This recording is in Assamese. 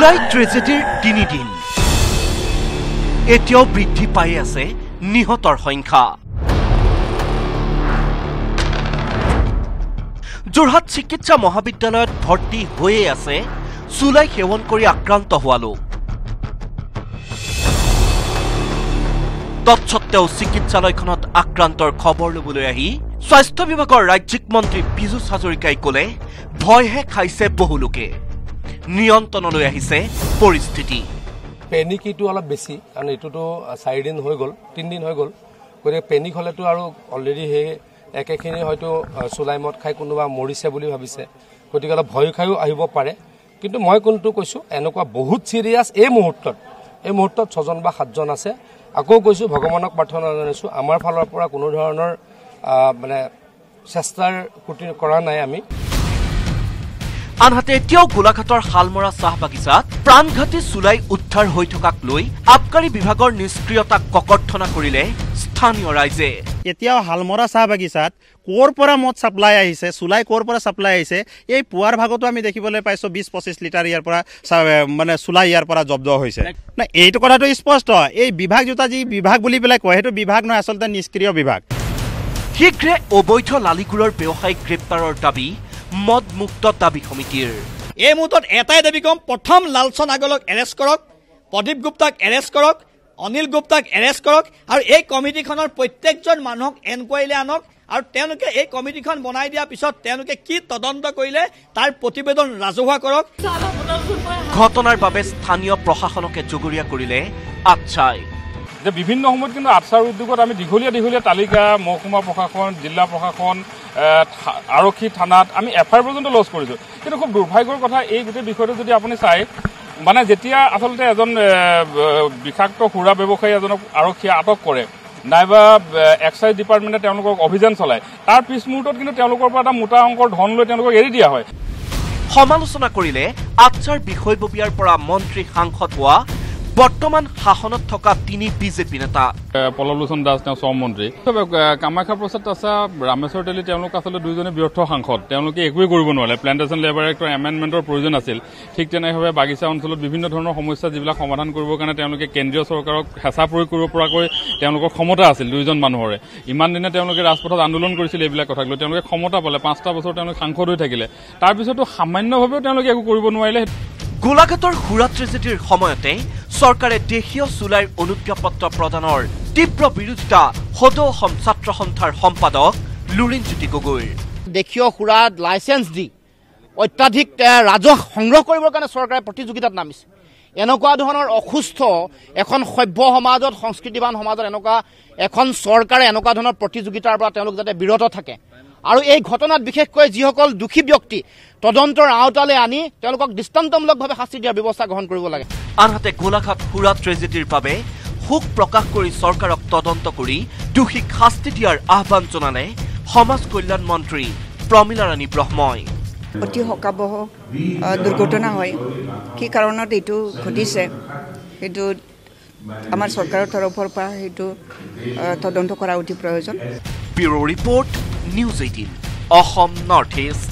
চুলাই ট্ৰেজেডিৰ 3 দিন এতিয়াও বৃদ্ধি পাই আছে নিহতৰ সংখ্যা যোৰহাট চিকিৎসা মহাবিদ্যালয়ত ভৰ্তি হৈয়ে আছে চুলাই সেৱন কৰি আক্ৰান্ত হোৱা লোক তৎসত্ত্বেও চিকিৎসালয়খনত আক্ৰান্তৰ খবৰ লবলৈ আহি স্বাস্থ্য বিভাগৰ ৰাজ্যিক মন্ত্ৰী পীযুষ হাজৰিকাই ক'লে ভয়হে খাইছে বহু লোকে নিয়ন্ত্ৰণলৈ আহিছে পৰিস্থিতি পেনিকিটো অলপ বেছি কাৰণ এটোটো 4 দিন হৈ গ'ল 3 দিন হৈ গ'ল গতিকে পেনিক হলেতো আৰু অলৰেডি হে একেখিনি হয়তো চুলাই মদ খাই কোনোবা মৰিছে বুলি ভাবিছে গতিকে অলপ ভয় খাইও আহিব পাৰে কিন্তু মই কোনটো কৈছো এনেকুৱা বহুত সিৰিয়াস এই মুহূৰ্তত 6 জন বা 7 জন আছে আকৌ কৈছো ভগৱানক প্ৰাৰ্থনা জনাইছো আমাৰ ফালৰ পৰা কোনো ধৰণৰ মানে চেষ্টাৰ কুটি কৰা নাই আমি আনহাতে এতিয়াও গোলাঘাটৰ হালমৰা চাহ বাগিচাত প্ৰাণঘাতী চুলাই উদ্ধাৰ হৈ থকাক লৈ আবকাৰী বিভাগৰ নিষ্ক্ৰিয়তাক ককৰ্থনা কৰিলে স্থানীয় ৰাইজে এতিয়াও হালমৰা চাহ বাগিচাত কোৰ পৰা মদ সাপ্লাই আহিছে চুলাই কোৰ পৰা সাপ্লাই আহিছে এই পুৱাৰ ভাগতো আমি দেখিবলৈ পাইছো 20-25 লিটাৰ ইয়াৰ পৰা মানে চুলাই ইয়াৰ পৰা জব্দ হৈছে না এইটো কথাটো স্পষ্ট এই বিভাগ জোতা যি বিভাগ বুলি পেলাই কয় হেতু বিভাগ নহয় আসলতে নিষ্ক্ৰিয় বিভাগ শীঘ্ৰে অবৈধ লালিগুৰৰ ব্যৱসায়িক গ্ৰেপ্তাৰৰ দাবী মদ মুক্ত দাবী সমিতিৰ এই মুহূৰ্তত এটাই দাবী কম প্ৰথম লালচন আগলক এৰেষ্ট কৰক প্ৰদীপ গুপ্তাক এৰেষ্ট কৰক অনিল গুপ্তাক এৰেষ্ট কৰক আৰু এই কমিটিখনৰ প্ৰত্যেকজন মানুহক এনকোয়াৰীলৈ আনক আৰু তেওঁলোকে এই কমিটিখন বনাই দিয়া পিছত তেওঁলোকে কি তদন্ত কৰিলে তাৰ প্ৰতিবেদন ৰাজহুৱা কৰক ঘটনাৰ বাবে স্থানীয় প্ৰশাসনকে জগৰীয়া কৰিলে আচ্ছাই যে বিভিন্ন সময়ত কিন্তু আচাৰ উদ্যোগত আমি দীঘলীয়া তালিকা মহকুমা প্ৰশাসন জিলা প্ৰশাসন আৰক্ষী থানাত আমি এফআইআৰ পৰ্যন্ত লজ কৰিছো কিন্তু খুব দুৰ্ভাগ্যৰ কথা এই গোটেই বিষয়টো যদি আপুনি চাই মানে যেতিয়া আচলতে এজন বিষাক্ত সুৰা ব্যৱসায়ী এজনক আৰক্ষীয়ে আটক কৰে নাইবা এক্সাইজ ডিপাৰ্টমেণ্টে তেওঁলোকক অভিযান চলায় তাৰ পিছ মুহূৰ্তত কিন্তু তেওঁলোকৰ পৰা এটা মোটা অংকৰ ধন লৈ তেওঁলোকক এৰি দিয়া হয় সমালোচনা কৰিলে আচ্ছাৰ বিষয়ববীয়াৰ পৰা মন্ত্ৰী সাংসদ হোৱা বৰ্তমান শাসনত থকা 3 বিজেপি নেতা পল্লৱলোচন দাস তেওঁ সহমন্ত্ৰী কামাখ্যা প্ৰসাদ তাছা ৰামেশ্বৰ তেলী তেওঁলোক আচলতে দুইজনে ব্যৰ্থ সাংসদ তেওঁলোকে একোৱেই কৰিব নোৱাৰে প্লেণ্টেশ্যন লেবাৰ এক্টৰ এমেণ্ডমেণ্টৰ প্ৰয়োজন আছিল ঠিক তেনেভাৱে বাগিচা অঞ্চলত বিভিন্ন ধৰণৰ সমস্যা যিবিলাক সমাধান কৰিবৰ কাৰণে তেওঁলোকে কেন্দ্ৰীয় চৰকাৰক হেঁচা প্ৰয়োগ কৰিব পৰাকৈ তেওঁলোকৰ ক্ষমতা আছিল দুইজন মানুহৰে ইমান দিনে তেওঁলোকে ৰাজপথত আন্দোলন কৰিছিল এইবিলাক কথাক লৈ তেওঁলোকে ক্ষমতা পালে 5টা বছৰ তেওঁলোকে সাংসদ হৈ থাকিলে তাৰপিছতো সামান্যভাৱেও তেওঁলোকে একো কৰিব নোৱাৰিলে গোলাঘাটৰ সুৰা ট্ৰেজেডিৰ সময়তে চৰকাৰে দেশীয় চুলাইৰ অনুজ্ঞাপত্ৰ প্ৰদানৰ তীব্ৰ বিৰোধিতা সদৌ অসম ছাত্ৰ সন্থাৰ সম্পাদক লুৰিণজ্যোতি গগৈৰ দেশীয় সুৰা লাইসেন্স দি অত্যাধিক ৰাজহ সংগ্ৰহ কৰিবৰ কাৰণে চৰকাৰে প্ৰতিযোগিতাত নামিছে এনেকুৱা ধৰণৰ অসুস্থ এখন সভ্য সমাজত সংস্কৃতিবান সমাজত এনেকুৱা এখন চৰকাৰে এনেকুৱা ধৰণৰ প্ৰতিযোগিতাৰ পৰা তেওঁলোক যাতে বিৰত থাকে আৰু এই ঘটনাত বিশেষকৈ যিসকল দুখী ব্যক্তি তদন্তৰ আওতালে আনি তেওঁলোকক দৃষ্টান্তমূলকভাৱে শাস্তি দিয়াৰ ব্যৱস্থা গ্ৰহণ কৰিব লাগে আনহাতে গোলাঘাট সুৰা ট্ৰেজেডিৰ বাবে শোক প্ৰকাশ কৰি চৰকাৰক তদন্ত কৰি দোষীক শাস্তি দিয়াৰ আহ্বান জনালে সমাজ কল্যাণ মন্ত্ৰী প্ৰমীলা ৰাণী ব্ৰহ্মই অতি শোকাবহ দুৰ্ঘটনা হয় কি কাৰণত এইটো ঘটিছে সেইটো আমাৰ চৰকাৰৰ তৰফৰ পৰা সেইটো তদন্ত কৰা অতি প্ৰয়োজন bureau report news 18 Assam north east